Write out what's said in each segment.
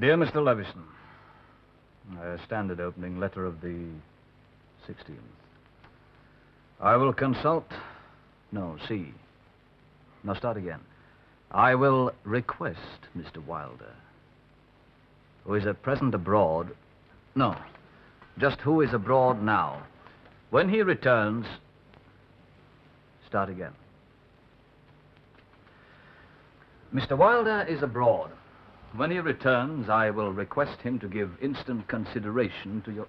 Dear Mr. Levison, a standard opening letter of the 16th. I will consult... No, see. Now start again. I will request Mr. Wilder, who is at present abroad... No, just who is abroad now. When he returns... Start again. Mr. Wilder is abroad. When he returns, I will request him to give instant consideration to your...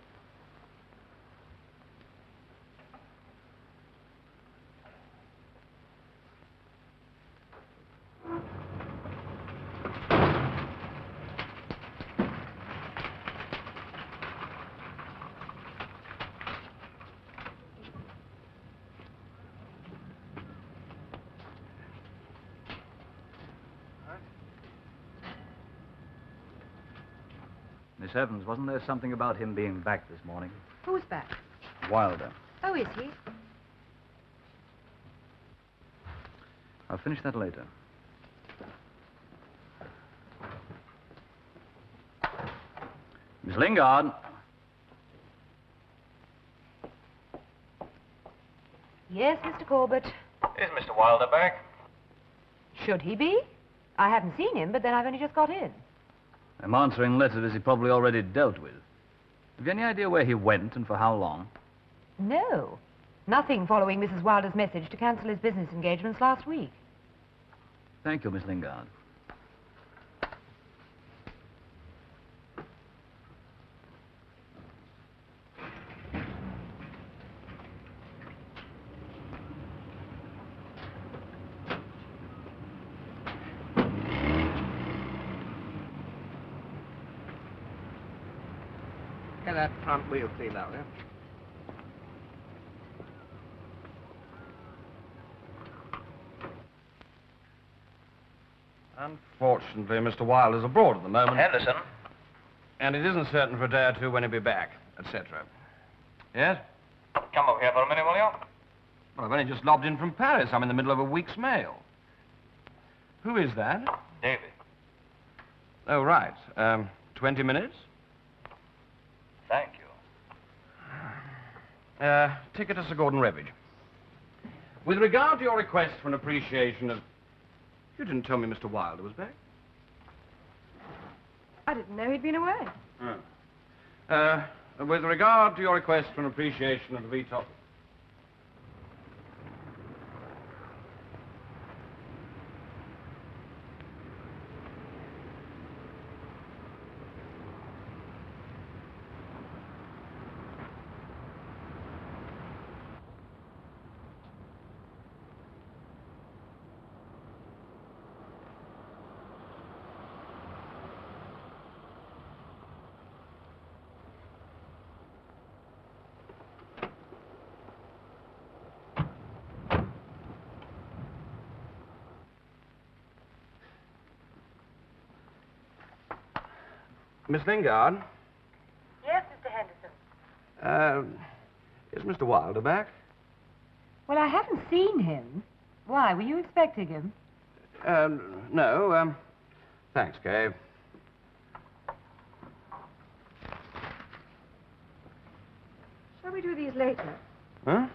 Miss Evans, wasn't there something about him being back this morning? Who's back? Wilder. Oh, is he? I'll finish that later. Miss Lingard. Yes, Mr. Corbett. Is Mr. Wilder back? Should he be? I haven't seen him, but then I've only just got in. I'm answering letters he probably already dealt with. Have you any idea where he went and for how long? No. Nothing following Mrs. Wilder's message to cancel his business engagements last week. Thank you, Miss Lingard. Get that front wheel cleaned out, yeah? Unfortunately, Mr. Wilder's abroad at the moment. Henderson. And it isn't certain for a day or two when he'll be back, etc. Yes? Come over here for a minute, will you? Well, I've only just lobbed in from Paris. I'm in the middle of a week's mail. Who is that? David. Oh, right. 20 minutes? Thank you. Ticket to Sir Gordon Rebbage. With regard to your request for an appreciation of... You didn't tell me Mr. Wilder was back. I didn't know he'd been away. Oh. With regard to your request for an appreciation of the VTOP... Miss Lingard? Yes, Mr. Henderson. Is Mr. Wilder back? Well, I haven't seen him. Why, were you expecting him? No, thanks, Kay. Shall we do these later? Huh?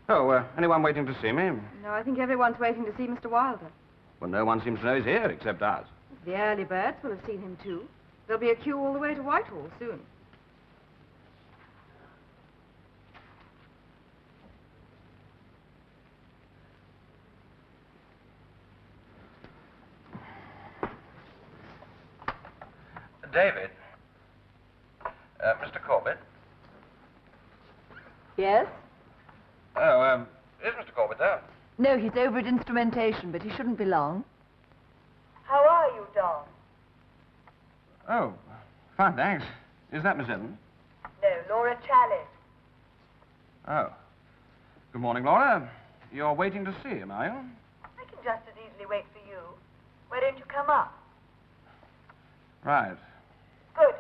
Oh, anyone waiting to see me? No, I think everyone's waiting to see Mr. Wilder. Well, no one seems to know he's here except us. The early birds will have seen him too. There'll be a queue all the way to Whitehall soon. David. Mr. Corbett. Yes? Oh, is Mr. Corbett there? No, he's over at instrumentation, but he shouldn't be long. How are you, Don? Oh, fine, thanks. Is that Miss Evans? No, Laura Chalice. Oh. Good morning, Laura. You're waiting to see him, are you? I can just as easily wait for you. Why don't you come up? Right. Good.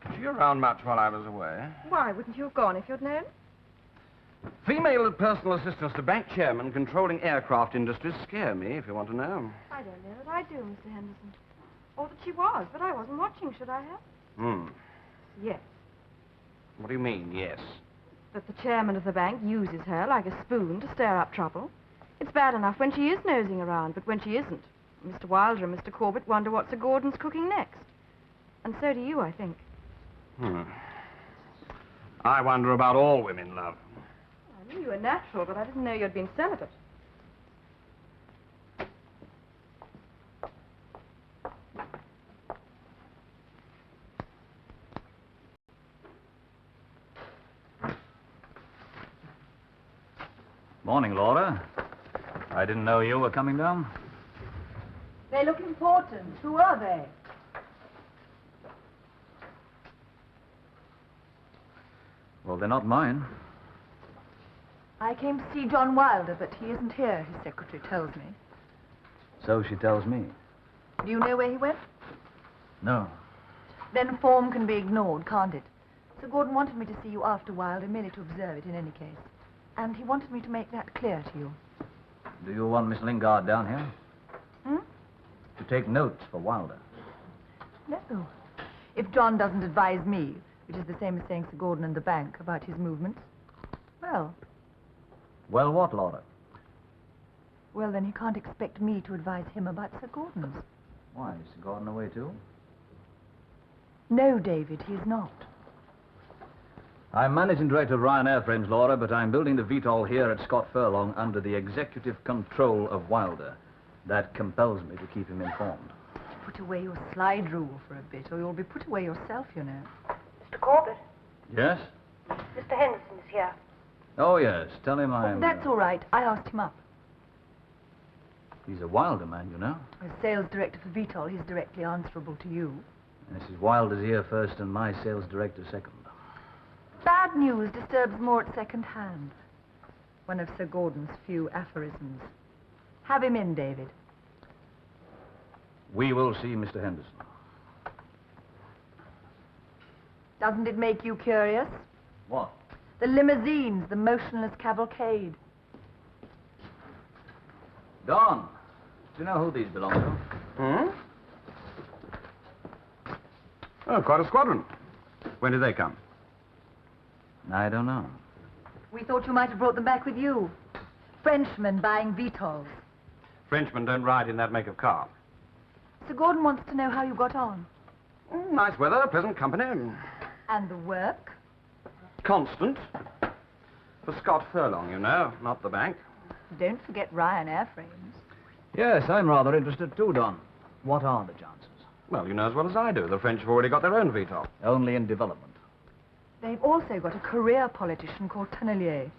Was you around much while I was away? Why, wouldn't you have gone if you'd known? Female personal assistants to bank chairmen controlling aircraft industries scare me, if you want to know. I don't know that I do, Mr. Henderson. Or that she was, but I wasn't watching, should I have? Yes. What do you mean, yes? That the chairman of the bank uses her like a spoon to stir up trouble. It's bad enough when she is nosing around, but when she isn't, Mr. Wilder and Mr. Corbett wonder what Sir Gordon's cooking next. And so do you, I think. I wonder about all women, love. I knew you were natural, but I didn't know you'd been celibate. Morning, Laura. I didn't know you were coming down. They look important. Who are they? Well, they're not mine. I came to see John Wilder, but he isn't here, his secretary tells me. So she tells me. Do you know where he went? No. Then form can be ignored, can't it? Sir Gordon wanted me to see you after Wilder, merely to observe it in any case. And he wanted me to make that clear to you. Do you want Miss Lingard down here? Hmm? To take notes for Wilder? No. If John doesn't advise me, which is the same as saying Sir Gordon and the bank about his movements, well, Well, what, Laura? well, then he can't expect me to advise him about Sir Gordon's. Why, is Sir Gordon away too? No, David, he is not. I'm managing director of Ryan Airframes, Laura, but I'm building the VTOL here at Scott Furlong under the executive control of Wilder. That compels me to keep him informed. Put away your slide rule for a bit, or you'll be put away yourself, you know. Mr. Corbett, Yes? Mr. Henderson's here. Oh, yes. Tell him I'm... That's all right. I asked him up. He's a Wilder man, you know. As sales director for VTOL, he's directly answerable to you. Mrs. Wilder's here first and my sales director second. Bad news disturbs more at second hand. One of Sir Gordon's few aphorisms. Have him in, David. We will see Mr. Henderson. Doesn't it make you curious? What? The limousines, the motionless cavalcade. Don, do you know who these belong to? Oh, quite a squadron. When did they come? I don't know. We thought you might have brought them back with you. Frenchmen buying VTOLs. Frenchmen don't ride in that make of car. Sir Gordon wants to know how you got on. Nice weather, pleasant company. And the work. Constant. For Scott Furlong, you know, not the bank. Don't forget Ryan Airframes. Yes, I'm rather interested too, Don. What are the chances? Well, you know as well as I do. The French have already got their own VTOL. Only in development. They've also got a career politician called Tonnelier.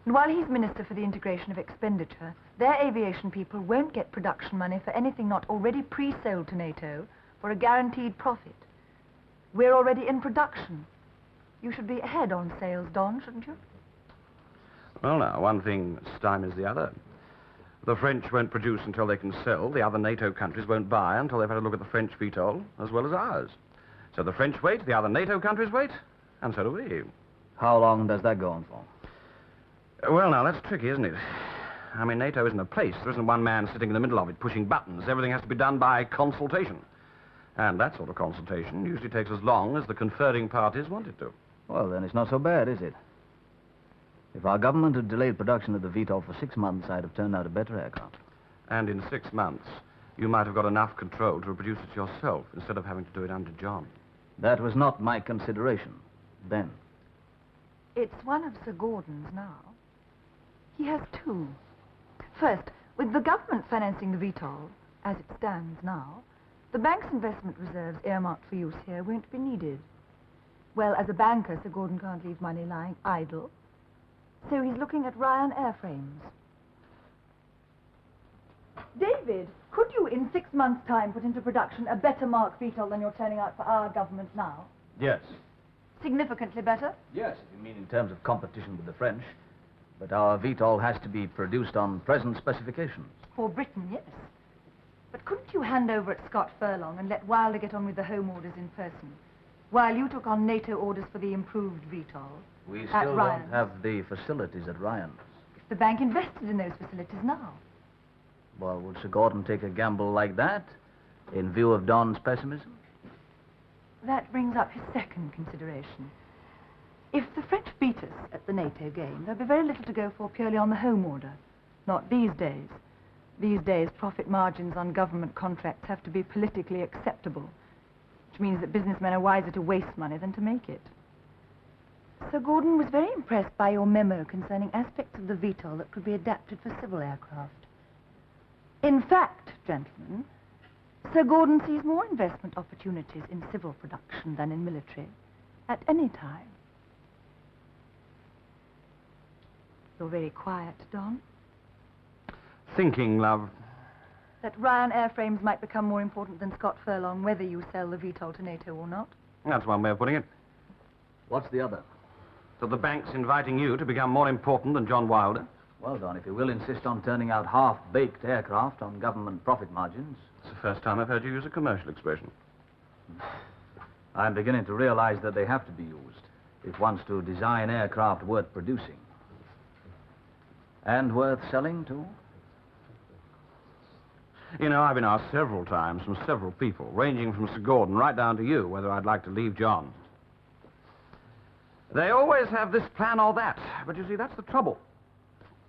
And while he's Minister for the Integration of Expenditure, their aviation people won't get production money for anything not already pre-sold to NATO for a guaranteed profit. We're already in production. You should be ahead on sales, Don, shouldn't you? Well, now, one thing stymies the other. The French won't produce until they can sell. The other NATO countries won't buy until they've had a look at the French VTOL as well as ours. So the French wait, the other NATO countries wait, and so do we. How long does that go on for? Well, now, that's tricky, isn't it? I mean, NATO isn't a place. There isn't one man sitting in the middle of it pushing buttons. Everything has to be done by consultation. And that sort of consultation usually takes as long as the conferring parties want it to. Well, then it's not so bad, is it? If our government had delayed production of the VTOL for 6 months, I'd have turned out a better aircraft. And in 6 months, you might have got enough control to produce it yourself instead of having to do it under John. That was not my consideration then. It's one of Sir Gordon's now. He has two. First, with the government financing the VTOL, as it stands now, the bank's investment reserves earmarked for use here won't be needed. Well, as a banker, Sir Gordon can't leave money lying idle. So he's looking at Ryan Airframes. David, could you, in 6 months' time, put into production a better Mark VTOL than you're turning out for our government now? Yes. Significantly better? Yes, if you mean in terms of competition with the French. But our VTOL has to be produced on present specifications. For Britain, yes. But couldn't you hand over at Scott Furlong and let Wilder get on with the home orders in person, while you took on NATO orders for the improved VTOL, We At still don't Ryan's. have the facilities at Ryan's. If the bank invested in those facilities now. Well, would Sir Gordon take a gamble like that in view of Don's pessimism? That brings up his second consideration. If the French beat us at the NATO game, there'll be very little to go for purely on the home order. Not these days. These days, profit margins on government contracts have to be politically acceptable, which means that businessmen are wiser to waste money than to make it. Sir Gordon was very impressed by your memo concerning aspects of the VTOL that could be adapted for civil aircraft. In fact, gentlemen, Sir Gordon sees more investment opportunities in civil production than in military at any time. You're very quiet, Don. Thinking, love. That Ryan airframes might become more important than Scott Furlong, whether you sell the VTOL to NATO or not. That's one way of putting it. What's the other? So the bank's inviting you to become more important than John Wilder? Well, Don, if you will insist on turning out half-baked aircraft on government profit margins. It's the first time I've heard you use a commercial expression. I'm beginning to realize that they have to be used if one's to design aircraft worth producing. And worth selling, too? You know, I've been asked several times from several people, ranging from Sir Gordon right down to you, whether I'd like to leave John. They always have this plan or that, but you see, that's the trouble.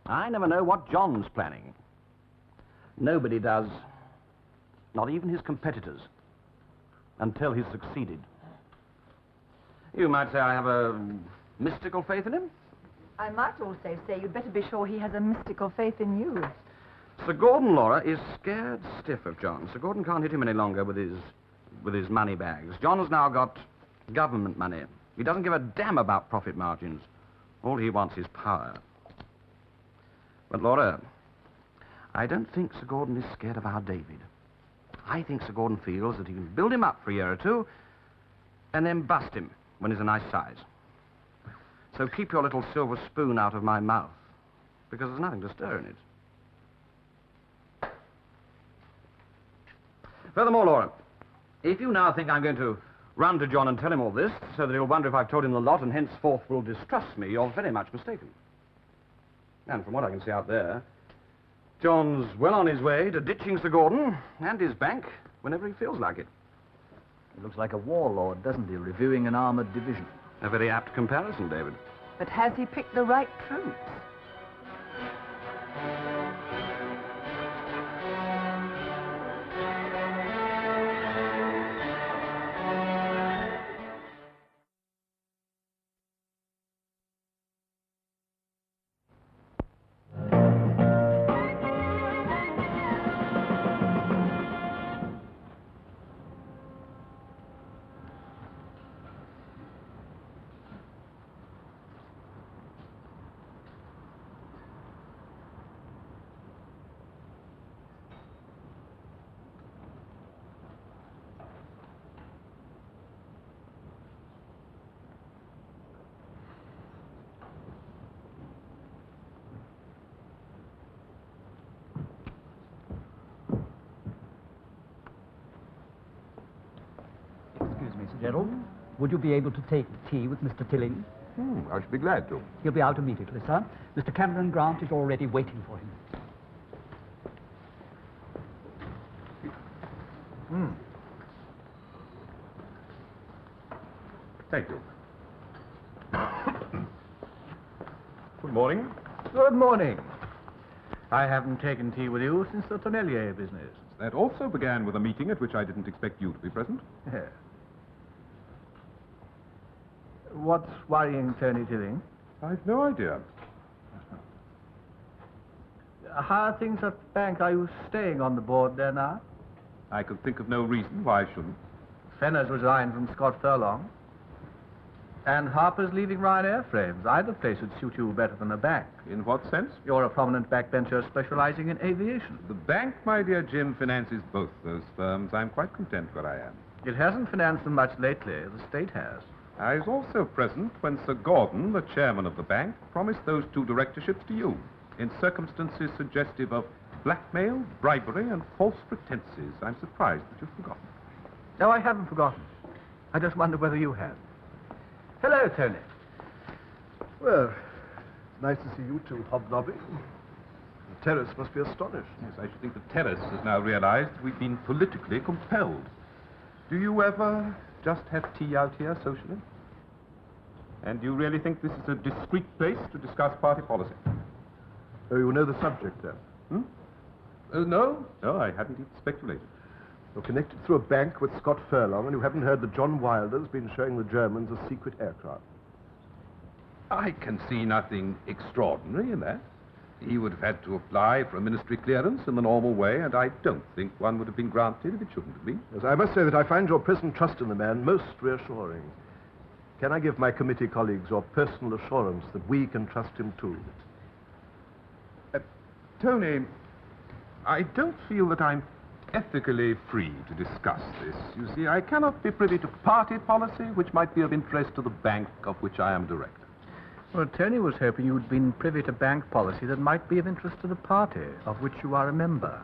I never know what John's planning. Nobody does. Not even his competitors. Until he's succeeded. You might say I have a mystical faith in him. I might also say you'd better be sure he has a mystical faith in you. Sir Gordon, Laura, is scared stiff of John. Sir Gordon can't hit him any longer with his money bags. John has now got government money. He doesn't give a damn about profit margins. All he wants is power. But, Laura, I don't think Sir Gordon is scared of our David. I think Sir Gordon feels that he can build him up for a year or two and then bust him when he's a nice size. So keep your little silver spoon out of my mouth, because there's nothing to stir in it. Furthermore, Laura, if you now think I'm going to run to John and tell him all this, so that he'll wonder if I've told him the lot and henceforth will distrust me, you're very much mistaken. And from what I can see out there, John's well on his way to ditching Sir Gordon and his bank whenever he feels like it. He looks like a warlord, doesn't he, reviewing an armored division. A very apt comparison, David. But has he picked the right troops? Excuse me, Sir Gerald. Would you be able to take tea with Mr. Tilling? I should be glad to. He'll be out immediately, sir. Mr. Cameron Grant is already waiting for him. Thank you. Good morning. Good morning. I haven't taken tea with you since the Tonnelier business. That also began with a meeting at which I didn't expect you to be present. Yes. What's worrying Tony Tilling? I've no idea. How are things at the bank? Are you staying on the board there now? I could think of no reason why I shouldn't. Fenner's resigned from Scott Furlong. And Harper's leaving Ryan Airframes. Either place would suit you better than a bank. In what sense? You're a prominent backbencher specializing in aviation. The bank, my dear Jim, finances both those firms. I'm quite content where I am. It hasn't financed them much lately. The state has. I was also present when Sir Gordon, the chairman of the bank, promised those two directorships to you in circumstances suggestive of blackmail, bribery, and false pretenses. I'm surprised that you've forgotten. No, I haven't forgotten. I just wonder whether you have. Hello, Tony. Well, nice to see you two hobnobbing. The terrace must be astonished. Yes, I should think the terrace has now realized we've been politically compelled. Do you ever just have tea out here socially? And do you really think this is a discreet place to discuss party policy? Oh, you know the subject, then? No. No, I hadn't even speculated. You're connected through a bank with Scott Furlong, and you haven't heard that John Wilder's been showing the Germans a secret aircraft. I can see nothing extraordinary in that. He would have had to apply for a ministry clearance in the normal way, and I don't think one would have been granted if it shouldn't have been. Yes, I must say that I find your present trust in the man most reassuring. Can I give my committee colleagues your personal assurance that we can trust him too? Tony, I don't feel that I'm ethically free to discuss this. You see, I cannot be privy to party policy which might be of interest to the bank of which I am director. Well, Tony was hoping you'd been privy to bank policy that might be of interest to the party, of which you are a member.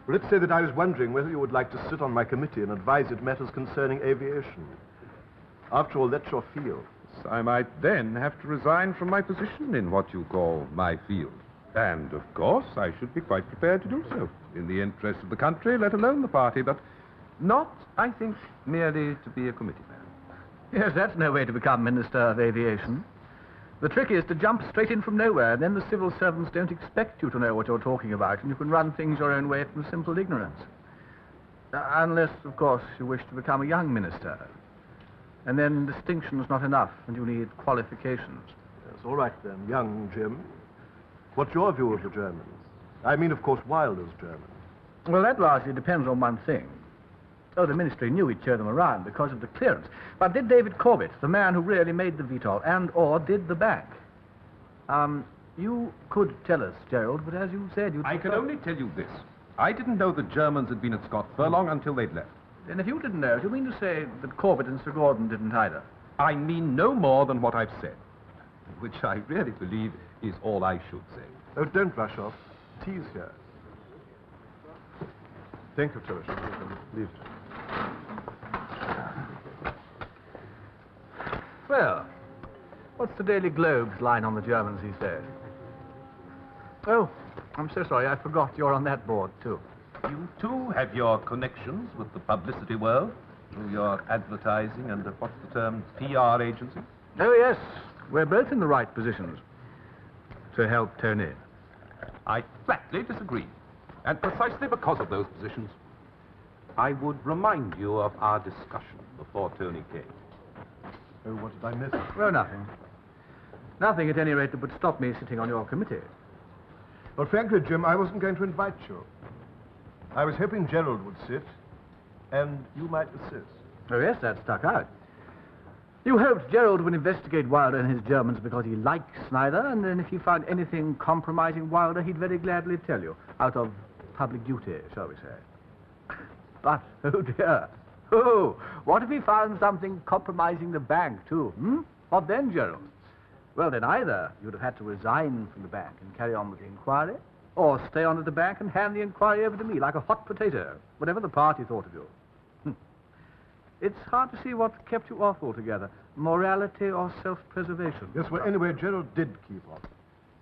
Well, let's say that I was wondering whether you would like to sit on my committee and advise it matters concerning aviation. After all, that's your field. I might then have to resign from my position in what you call my field. And, of course, I should be quite prepared to do so, in the interest of the country, let alone the party, but not, I think, merely to be a committee man. Yes, that's no way to become Minister of Aviation. The trick is to jump straight in from nowhere, and then the civil servants don't expect you to know what you're talking about, and you can run things your own way from simple ignorance. Unless, of course, you wish to become a young minister. And then distinction's not enough, and you need qualifications. Yes, all right then, young Jim. What's your view of the Germans? I mean, of course, Wilder's Germans. Well, that largely depends on one thing. Oh, the ministry knew he'd show them around because of the clearance. But did David Corbett, the man who really made the VTOL, and/or did the bank? You could tell us, Gerald, but as you said, you... I can only tell you this. I didn't know the Germans had been at Scott Furlong until they'd left. And if you didn't know, do you mean to say that Corbett and Sir Gordon didn't either? I mean no more than what I've said, which I really believe is all I should say. Oh, don't rush off. Tea's here. Thank you, Teresa. Leave it. Well, what's the Daily Globe's line on the Germans these days? Oh, I'm so sorry, I forgot you're on that board, too. You, too, have your connections with the publicity world through your advertising and, what's the term, PR agency? Oh, yes. We're both in the right positions to help Tony. I flatly disagree. And precisely because of those positions, I would remind you of our discussion before Tony came. Oh, what did I miss? Well, nothing. Nothing, at any rate, that would stop me sitting on your committee. Well, frankly, Jim, I wasn't going to invite you. I was hoping Gerald would sit, and you might assist. Oh, yes, that stuck out. You hoped Gerald would investigate Wilder and his Germans because he likes Snyder, and then if he found anything compromising Wilder, he'd very gladly tell you, out of public duty, shall we say. But, oh dear, oh, what if he found something compromising the bank, too, What then, Gerald? Well, then either you'd have had to resign from the bank and carry on with the inquiry, or stay on at the bank and hand the inquiry over to me like a hot potato, whatever the party thought of you. It's hard to see what kept you off altogether, morality or self-preservation. Yes, well, anyway, Gerald did keep off.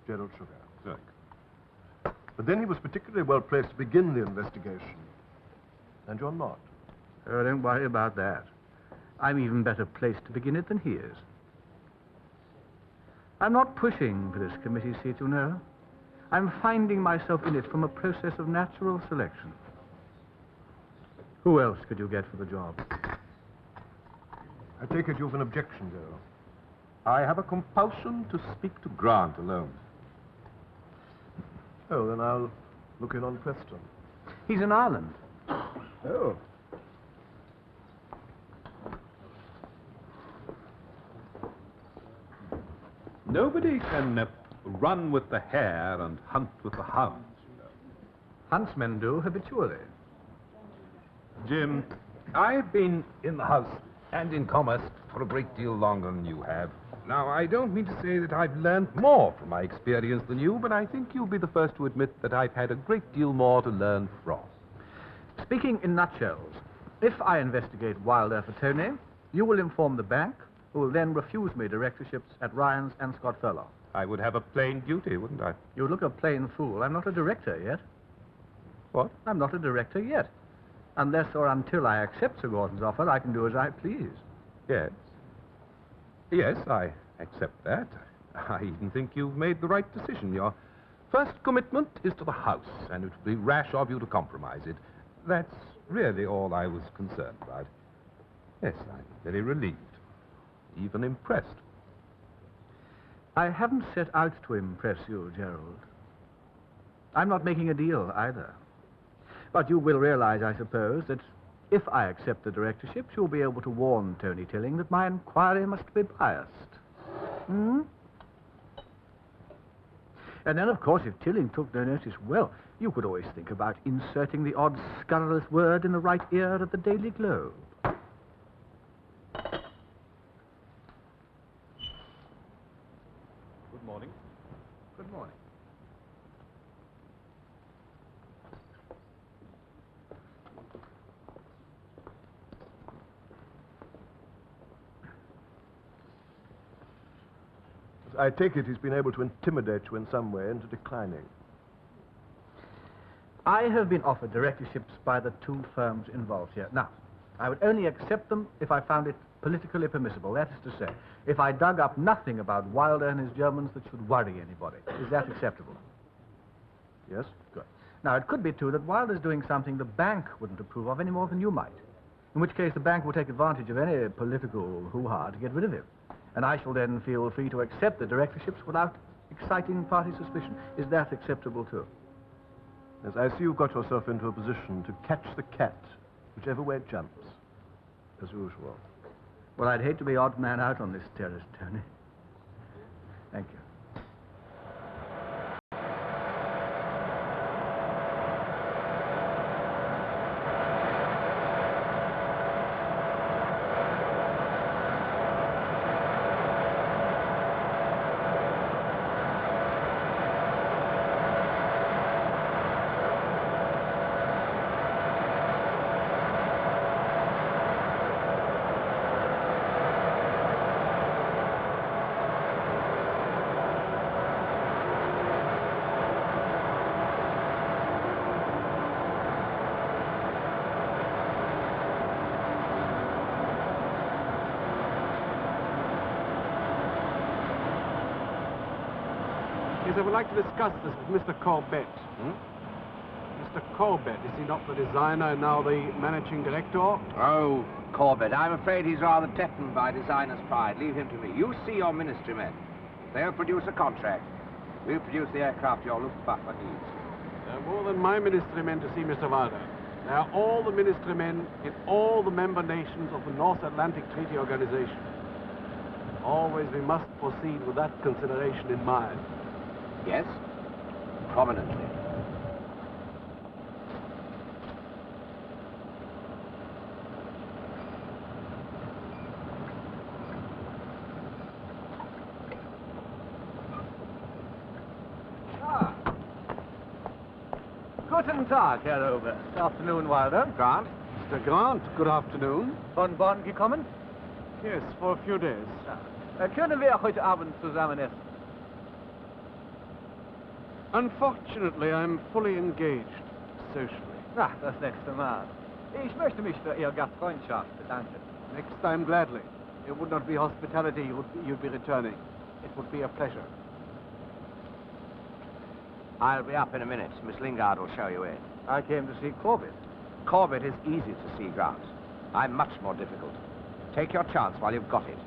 Gerald Sugar. Right. But then he was particularly well placed to begin the investigation. And you're not. Oh, don't worry about that. I'm even better placed to begin it than he is. I'm not pushing for this committee seat, you know. I'm finding myself in it from a process of natural selection. Who else could you get for the job? I take it you've an objection, Gerald. I have a compulsion to speak to Grant alone. Oh, then I'll look in on Preston. He's in Ireland. Oh. Nobody can run with the hare and hunt with the hounds, you know. Huntsmen do habitually. Jim, I've been in the House and in Commerce for a great deal longer than you have. Now, I don't mean to say that I've learned more from my experience than you, but I think you'll be the first to admit that I've had a great deal more to learn from. Speaking in nutshells, if I investigate Wilder for Tony, you will inform the bank, who will then refuse me directorships at Ryan's and Scott Furlong. I would have a plain duty, wouldn't I? You look a plain fool. I'm not a director yet. What? I'm not a director yet. Unless or until I accept Sir Gordon's offer, I can do as I please. Yes. Yes, I accept that. I even think you've made the right decision. Your first commitment is to the house, and it would be rash of you to compromise it. That's really all I was concerned about. Yes, I'm very relieved, even impressed. I haven't set out to impress you, Gerald. I'm not making a deal either. But you will realize, I suppose, that if I accept the directorship, you'll be able to warn Tony Tilling that my inquiry must be biased. Hmm? And then, of course, if Tilling took no notice, well, you could always think about inserting the odd scurrilous word in the right ear of the Daily Globe. Good morning. Good morning. I take it he's been able to intimidate you in some way into declining. I have been offered directorships by the two firms involved here. Now, I would only accept them if I found it politically permissible. That is to say, if I dug up nothing about Wilder and his Germans that should worry anybody. Is that acceptable? Yes? Good. Now, it could be, too, that Wilder's doing something the bank wouldn't approve of any more than you might. In which case, the bank will take advantage of any political hoo-ha to get rid of him. And I shall then feel free to accept the directorships without exciting party suspicion. Is that acceptable, too? Yes, I see you've got yourself into a position to catch the cat, whichever way it jumps, as usual. Well, I'd hate to be odd man out on this terrace, Tony. Thank you. Yes, I would like to discuss this with Mr. Corbett. Mr. Corbett, is he not the designer and now the managing director? Oh, Corbett, I'm afraid he's rather deafened by designer's pride. Leave him to me. You see your ministry men. They'll produce a contract. We'll produce the aircraft your Luftwaffe needs. There are more than my ministry men to see, Mr. Wilder. They are all the ministry men in all the member nations of the North Atlantic Treaty Organization. Always we must proceed with that consideration in mind. Yes? Prominently. Guten Tag, Herr Ober. Good afternoon, Wilder. Grant? Mr. Grant, good afternoon. Von Bonn gekommen? Yes, for a few days. Können wir heute Abend zusammen essen? Unfortunately, I'm fully engaged socially. Ach, das nächste Mal. Ich möchte mich für Ihre Gastfreundschaft bedanken. Next time, gladly. It would not be hospitality you'd be returning. It would be a pleasure. I'll be up in a minute. Miss Lingard will show you in. I came to see Corbett. Corbett is easy to see, Grant. I'm much more difficult. Take your chance while you've got it.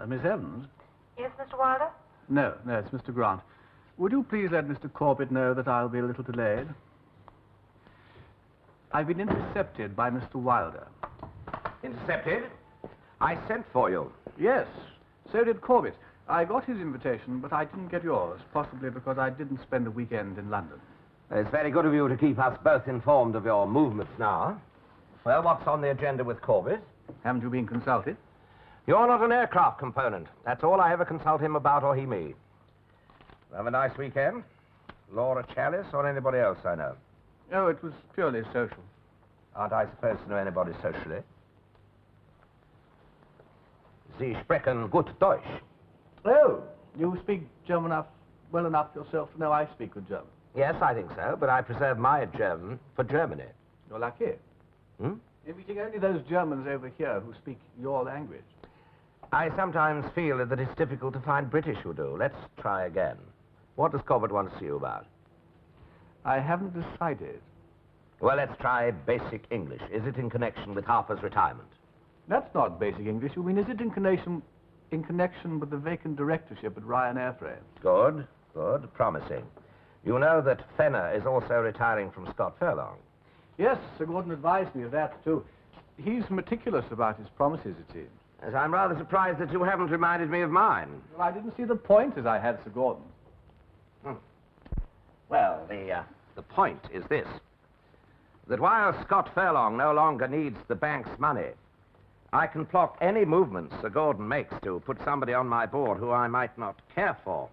Miss Evans? Yes, Mr. Wilder? No, it's Mr. Grant. Would you please let Mr. Corbett know that I'll be a little delayed? I've been intercepted by Mr. Wilder. Intercepted? I sent for you. Yes, so did Corbett. I got his invitation, but I didn't get yours, possibly because I didn't spend the weekend in London. It's very good of you to keep us both informed of your movements now. Well, what's on the agenda with Corbett? Haven't you been consulted? You're not an aircraft component. That's all I ever consult him about, or he me. Have a nice weekend? Laura Chalice or anybody else I know? Oh, it was purely social. Aren't I supposed to know anybody socially? Sie sprechen gut Deutsch. Oh, you speak German well enough yourself to know I speak good German. Yes, I think so, but I preserve my German for Germany. You're lucky. Hmm? You're meeting only those Germans over here who speak your language. I sometimes feel that it's difficult to find British who do. Let's try again. What does Corbett want to see you about? I haven't decided. Well, let's try basic English. Is it in connection with Harper's retirement? That's not basic English. You mean, is it in connection with the vacant directorship at Ryan Airframe? Good, good, promising. You know that Fenner is also retiring from Scott Furlong. Yes, Sir Gordon advised me of that, too. He's meticulous about his promises, it seems. Yes, I'm rather surprised that you haven't reminded me of mine. Well, I didn't see the point as I had Sir Gordon. Well, the point is this. That while Scott Furlong no longer needs the bank's money, I can plot any movements Sir Gordon makes to put somebody on my board who I might not care for.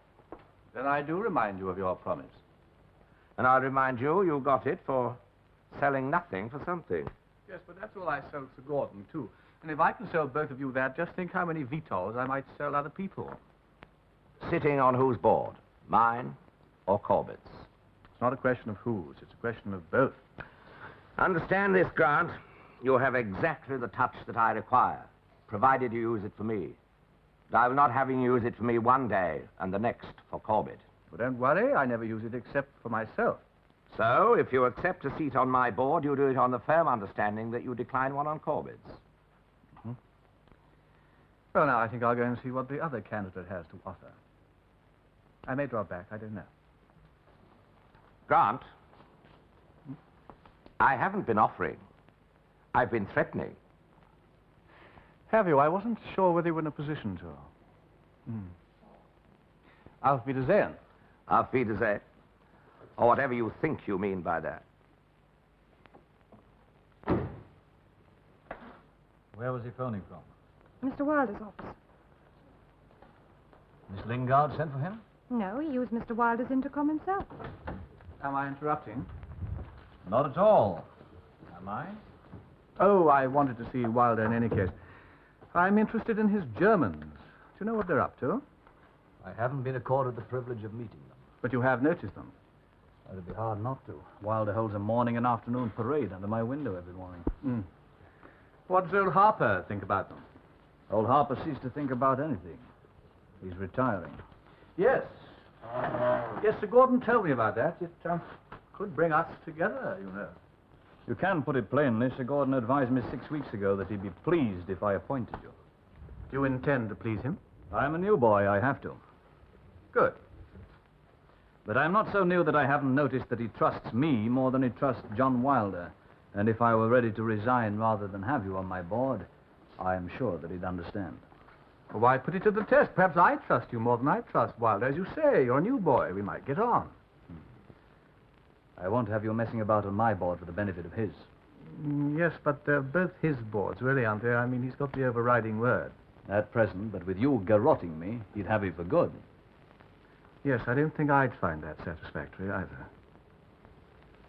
Then I do remind you of your promise. And I'll remind you, you got it for selling nothing for something. Yes, but that's all I sold Sir Gordon, too. And if I can sell both of you that, just think how many VTOLs I might sell other people. Sitting on whose board? Mine or Corbett's? It's not a question of whose, it's a question of both. Understand this, Grant. You have exactly the touch that I require, provided you use it for me. But I will not have you use it for me one day and the next for Corbett. But don't worry, I never use it except for myself. So, if you accept a seat on my board, you do it on the firm understanding that you decline one on Corbett's. Mm-hmm. Well, now, I think I'll go and see what the other candidate has to offer. I may drop back, I don't know. Grant, I haven't been offering. I've been threatening. Have you? I wasn't sure whether you were in a position to. Auf Wiedersehen. Auf Wiedersehen. Or whatever you think you mean by that. Where was he phoning from? Mr. Wilder's office. Miss Lingard sent for him? No, he used Mr. Wilder's intercom himself. Am I interrupting? Not at all. Am I? Oh, I wanted to see Wilder in any case. I'm interested in his Germans. Do you know what they're up to? I haven't been accorded the privilege of meeting them. But you have noticed them. It'd be hard not to. Wilder holds a morning and afternoon parade under my window every morning. What does old Harper think about them? Old Harper ceased to think about anything. He's retiring. Yes. Yes, Sir Gordon told me about that. It could bring us together, you know. You can put it plainly. Sir Gordon advised me 6 weeks ago that he'd be pleased if I appointed you. Do you intend to please him? I'm a new boy. I have to. Good. But I'm not so new that I haven't noticed that he trusts me more than he trusts John Wilder. And if I were ready to resign rather than have you on my board, I am sure that he'd understand. Well, why put it to the test? Perhaps I trust you more than I trust Wilder. As you say, you're a new boy. We might get on. I won't have you messing about on my board for the benefit of his. Yes, but they're both his boards, really, aren't they? I mean, he's got the overriding word. At present, but with you garrotting me, he'd have me for good. Yes, I don't think I'd find that satisfactory either.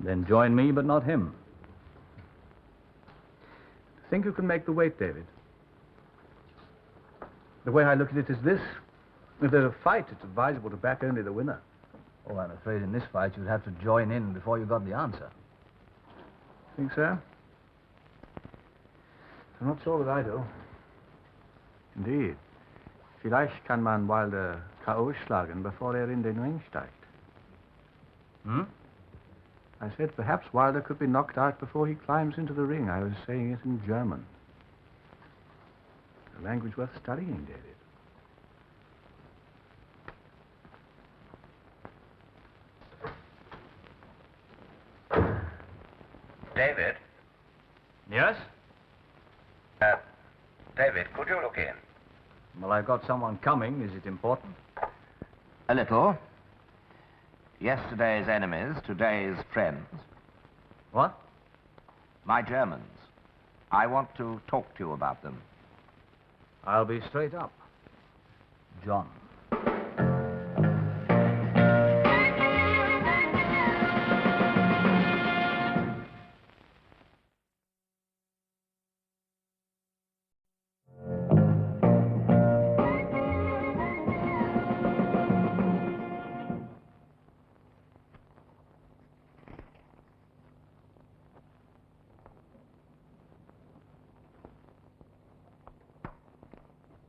Then join me, but not him. Think you can make the weight, David? The way I look at it is this. If there's a fight, it's advisable to back only the winner. Oh, I'm afraid in this fight you'd have to join in before you got the answer. Think so? I'm not sure that I do. Indeed. Vielleicht kann man Wilder K.O. schlagen bevor in den Ring steigt. I said perhaps Wilder could be knocked out before he climbs into the ring. I was saying it in German. A language worth studying, David. David? Yes? David, could you look in? Well, I've got someone coming. Is it important? A little. Yesterday's enemies, today's friends. What? My Germans. I want to talk to you about them. I'll be straight up. John.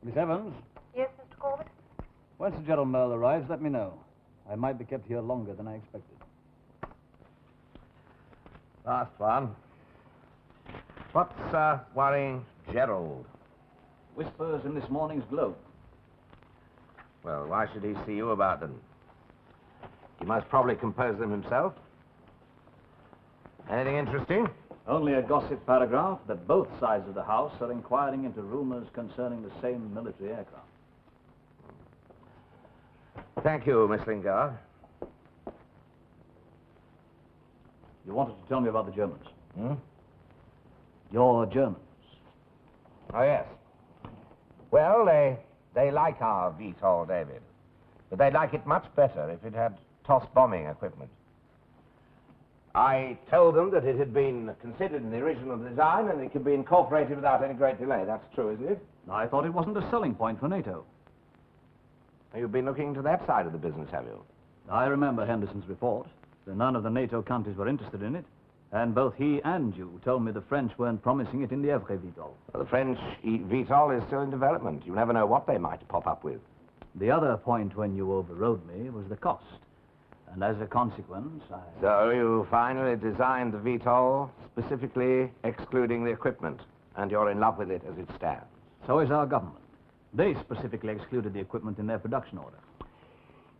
Miss Evans, Yes, Mr. Corbett? when Sir Gerald Merle arrives, let me know. I might be kept here longer than I expected. Last one. What's worrying Gerald? Whispers in this morning's Globe. Well, why should he see you about them? He must probably compose them himself. Anything interesting? Only a gossip paragraph that both sides of the House are inquiring into rumors concerning the same military aircraft. Thank you, Miss Lingard. You wanted to tell me about the Germans. Hmm? Your Germans. Oh, yes. Well, they like our VTOL, David. But they'd like it much better if it had toss bombing equipment. I told them that it had been considered in the original design and it could be incorporated without any great delay. That's true, isn't it? I thought it wasn't a selling point for NATO. You've been looking into that side of the business, have you? I remember Henderson's report. That none of the NATO countries were interested in it. And both he and you told me the French weren't promising it in the Evre VTOL. Well, the French VTOL is still in development. You never know what they might pop up with. The other point when you overrode me was the cost. And as a consequence, So you finally designed the VTOL, specifically excluding the equipment, and you're in love with it as it stands. So is our government. They specifically excluded the equipment in their production order.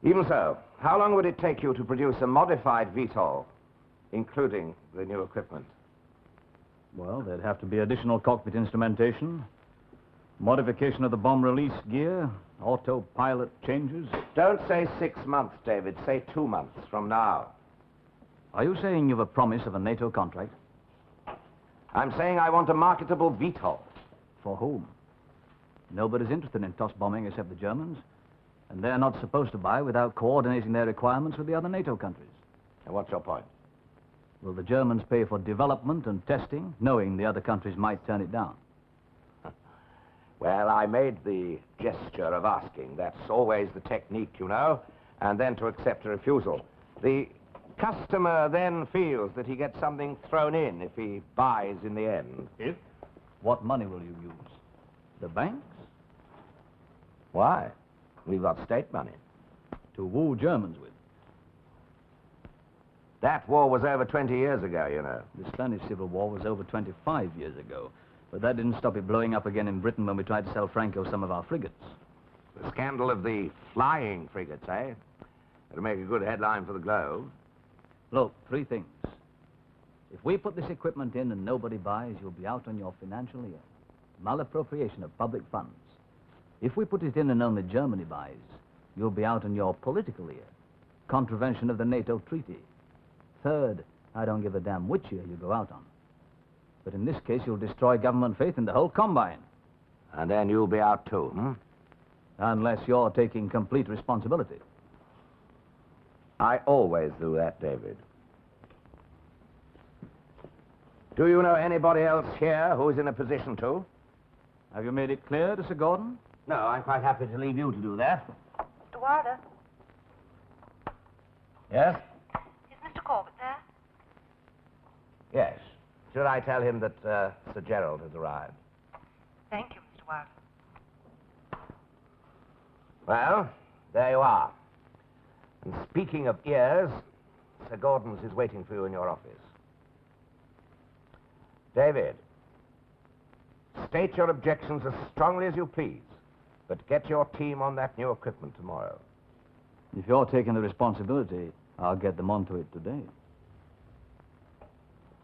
Even so, how long would it take you to produce a modified VTOL, including the new equipment? Well, there'd have to be additional cockpit instrumentation, modification of the bomb release gear, autopilot changes. Don't say 6 months, David. Say 2 months from now. Are you saying you've a promise of a NATO contract? I'm saying I want a marketable VTOL. For whom? Nobody's interested in toss bombing except the Germans. And they're not supposed to buy without coordinating their requirements with the other NATO countries. And what's your point? Will the Germans pay for development and testing, knowing the other countries might turn it down? Well, I made the gesture of asking. That's always the technique, you know, and then to accept a refusal. The customer then feels that he gets something thrown in if he buys in the end. If? What money will you use? The banks? Why? We've got state money. To woo Germans with. That war was over 20 years ago, you know. The Spanish Civil War was over 25 years ago. But that didn't stop it blowing up again in Britain when we tried to sell Franco some of our frigates. The scandal of the Flying Frigates, eh? That'll make a good headline for the Globe. Look, 3 things. If we put this equipment in and nobody buys, you'll be out on your financial ear. Malappropriation of public funds. If we put it in and only Germany buys, you'll be out on your political ear. Contravention of the NATO treaty. Third, I don't give a damn which ear you go out on. But in this case, you'll destroy government faith in the whole combine. And then you'll be out too, hmm? Unless you're taking complete responsibility. I always do that, David. Do you know anybody else here who is in a position to? Have you made it clear to Sir Gordon? No, I'm quite happy to leave you to do that. Mr. Wilder, Yes? is Mr. Corbett there? Yes. Should I tell him that Sir Gerald has arrived? Thank you, Mr. Wilder. Well, there you are. And speaking of ears, Sir Gordon's is waiting for you in your office. David, state your objections as strongly as you please, but get your team on that new equipment tomorrow. If you're taking the responsibility, I'll get them onto it today.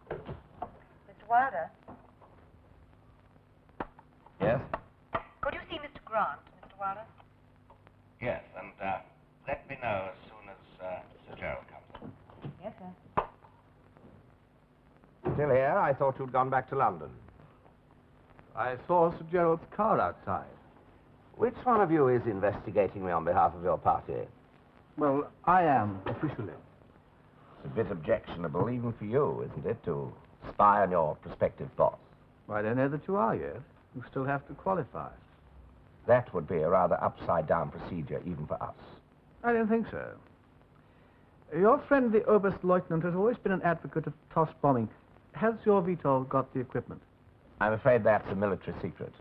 Mr. Wilder, Yes? could you see Mr. Grant, Mr. Wilder? Yes, and let me know as soon as Sir Gerald. Still here? I thought you'd gone back to London. I saw Sir Gerald's car outside. Which one of you is investigating me on behalf of your party? Well, I am, officially. It's a bit objectionable, even for you, isn't it, to spy on your prospective boss? Well, I don't know that you are yet. You still have to qualify. That would be a rather upside-down procedure, even for us. I don't think so. Your friend, the Oberstleutnant, has always been an advocate of toss bombing. Has your VTOL got the equipment? I'm afraid that's a military secret.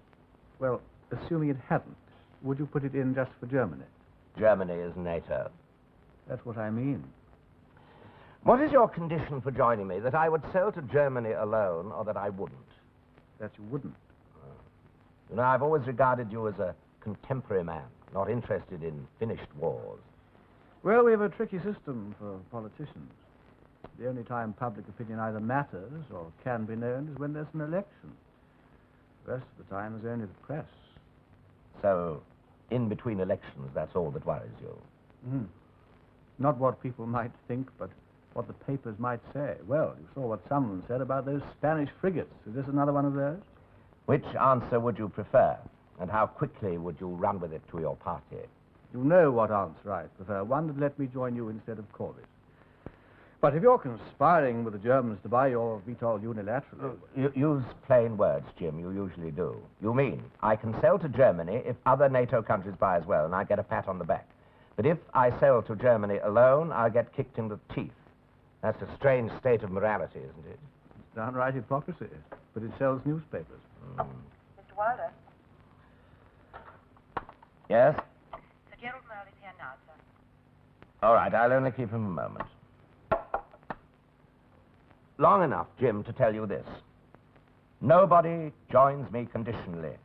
Well, assuming it hadn't, would you put it in just for Germany? Germany is NATO. That's what I mean. What is your condition for joining me? That I would sell to Germany alone, or that I wouldn't? That you wouldn't. You know, I've always regarded you as a contemporary man, not interested in finished wars. Well, we have a tricky system for politicians. The only time public opinion either matters or can be known is when there's an election. The rest of the time is only the press. So, in between elections, that's all that worries you? Not what people might think, but what the papers might say. Well, you saw what someone said about those Spanish frigates. Is this another one of those? Which answer would you prefer? And how quickly would you run with it to your party? You know what answer I prefer. One that let me join you instead of Corbett. But if you're conspiring with the Germans to buy your VTOL unilaterally... Use plain words, Jim. You usually do. You mean, I can sell to Germany if other NATO countries buy as well, and I get a pat on the back. But if I sell to Germany alone, I'll get kicked in the teeth. That's a strange state of morality, isn't it? It's downright hypocrisy, but it sells newspapers. Mr. Wilder, Yes? Sir Gerald Merle is here now, sir. All right, I'll only keep him a moment. Long enough, Jim, to tell you this. Nobody joins me conditionally.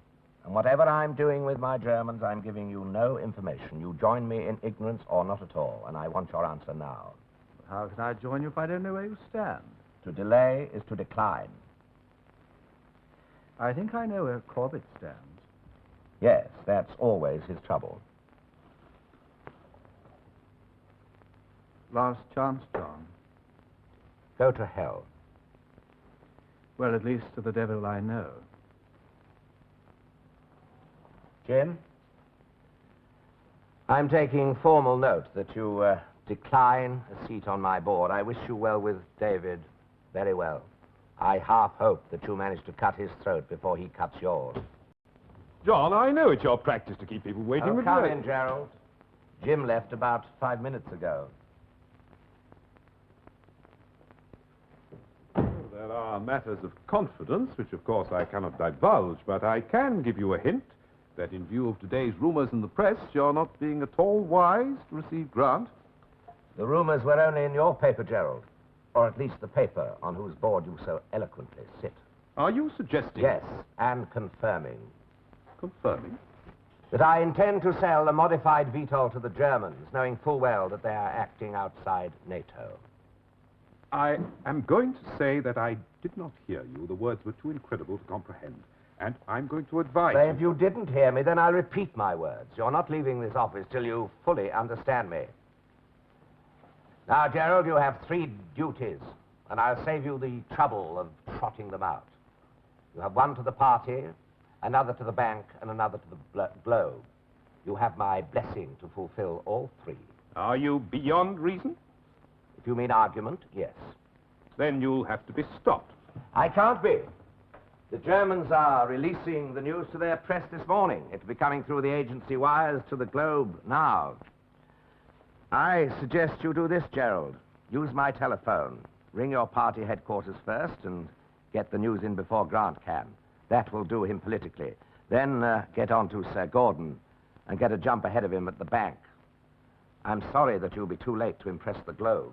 And whatever I'm doing with my Germans, I'm giving you no information. You join me in ignorance or not at all, and I want your answer now. How can I join you if I don't know where you stand? To delay is to decline. I think I know where Corbett stands. Yes, that's always his trouble. Last chance, John. Go to hell. Well, at least to the devil I know. Jim? I'm taking formal note that you decline a seat on my board. I wish you well with David. Very well. I half hope that you manage to cut his throat before he cuts yours. John, I know it's your practice to keep people waiting. Oh, come in, Gerald. Jim left about 5 minutes ago. There are matters of confidence, which of course I cannot divulge, but I can give you a hint that in view of today's rumors in the press, you're not being at all wise to receive Grant. The rumors were only in your paper, Gerald. Or at least the paper on whose board you so eloquently sit. Are you suggesting... Yes, and confirming. Confirming? That I intend to sell a modified VTOL to the Germans, knowing full well that they are acting outside NATO. I am going to say that I did not hear you. The words were too incredible to comprehend. And I'm going to advise Say, if you didn't hear me, then I'll repeat my words. You're not leaving this office till you fully understand me. Now, Gerald, you have 3 duties, and I'll save you the trouble of trotting them out. You have one to the party, another to the bank, and another to the globe. You have my blessing to fulfill all 3. Are you beyond reason? If you mean argument, yes. Then you'll have to be stopped. I can't be. The Germans are releasing the news to their press this morning. It'll be coming through the agency wires to the globe now. I suggest you do this, Gerald. Use my telephone. Ring your party headquarters first and get the news in before Grant can. That will do him politically. Then get on to Sir Gordon and get a jump ahead of him at the bank. I'm sorry that you'll be too late to impress the globe.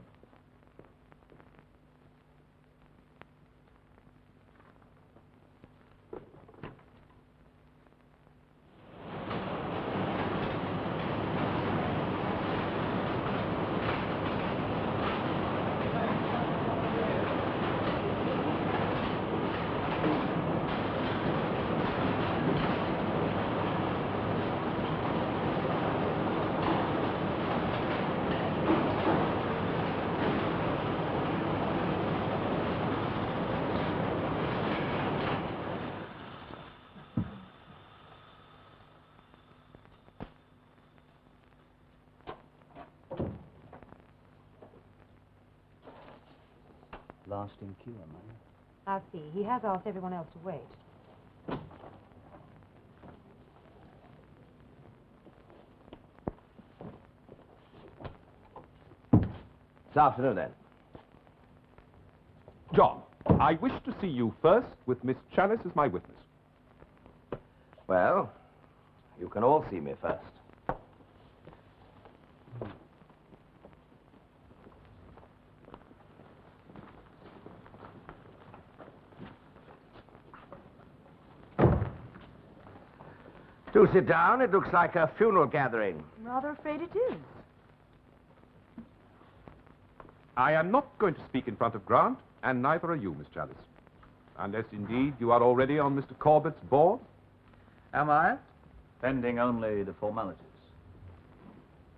last in queue, am I? I'll see. He has asked everyone else to wait. This afternoon, then. John, I wish to see you first with Miss Chalice as my witness. Well, you can all see me first. Do sit down. It looks like a funeral gathering. I'm rather afraid it is. I am not going to speak in front of Grant, and neither are you, Miss Chalice. Unless, indeed, you are already on Mr. Corbett's board. Am I? Pending only the formalities.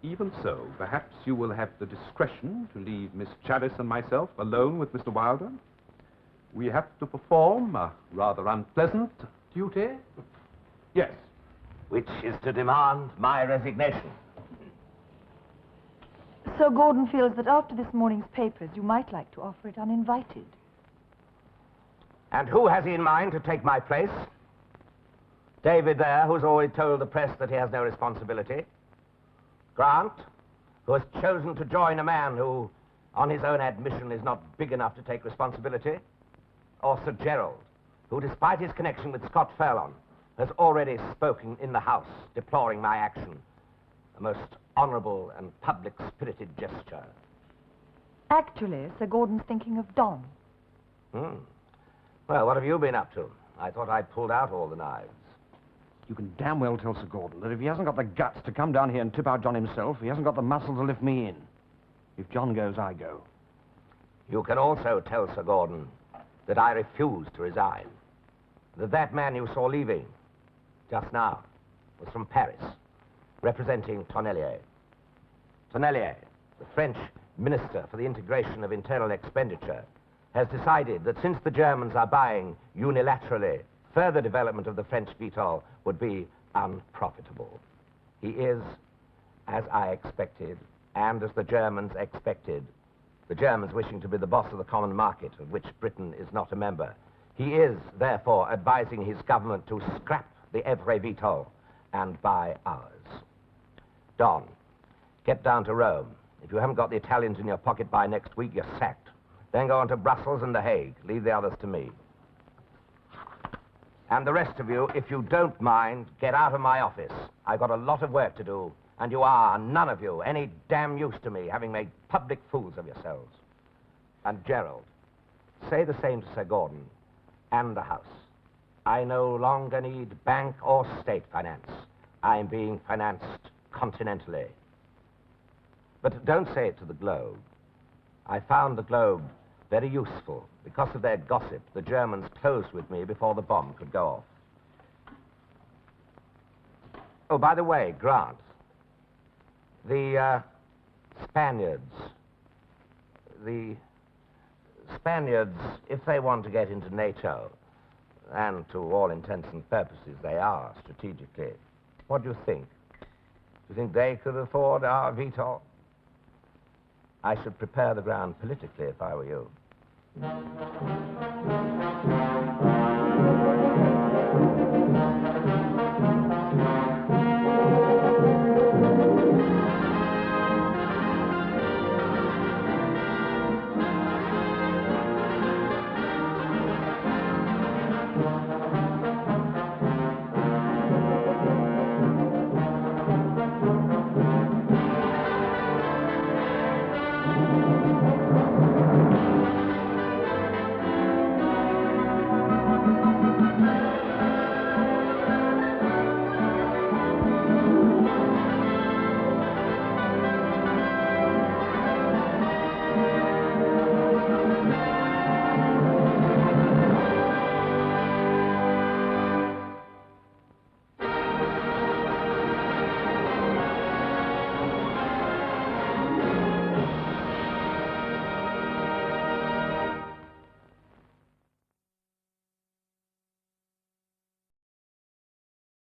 Even so, perhaps you will have the discretion to leave Miss Chalice and myself alone with Mr. Wilder. We have to perform a rather unpleasant Duty? Yes. Which is to demand my resignation. Sir Gordon feels that after this morning's papers, you might like to offer it uninvited. And who has he in mind to take my place? David there, who's already told the press that he has no responsibility. Grant, who has chosen to join a man who, on his own admission, is not big enough to take responsibility. Or Sir Gerald, who, despite his connection with Scott Furlong, has already spoken in the House, deploring my action. A most honorable and public-spirited gesture. Actually, Sir Gordon's thinking of Don. Well, what have you been up to? I thought I'd pulled out all the knives. You can damn well tell Sir Gordon that if he hasn't got the guts to come down here and tip out John himself, he hasn't got the muscle to lift me in. If John goes, I go. You can also tell Sir Gordon that I refuse to resign. That man you saw leaving just now was from Paris, representing Tonnelier. Tonnelier, the French Minister for the Integration of Internal Expenditure, has decided that since the Germans are buying unilaterally, further development of the French VTOL would be unprofitable. He is, as I expected, and as the Germans expected, the Germans wishing to be the boss of the common market, of which Britain is not a member, he is, therefore, advising his government to scrap the Evre VTOL and buy ours. Don, get down to Rome. If you haven't got the Italians in your pocket by next week, you're sacked. Then go on to Brussels and The Hague. Leave the others to me. And the rest of you, if you don't mind, get out of my office. I've got a lot of work to do, and you are, none of you, any damn use to me, having made public fools of yourselves. And Gerald, say the same to Sir Gordon and the House. I no longer need bank or state finance. I'm being financed continentally. But don't say it to the Globe. I found the Globe very useful. Because of their gossip, the Germans closed with me before the bomb could go off. Oh, by the way, Grant, the Spaniards, if they want to get into NATO, and to all intents and purposes they are strategically, what do you think? Do you think they could afford our VTOL? I should prepare the ground politically if I were you.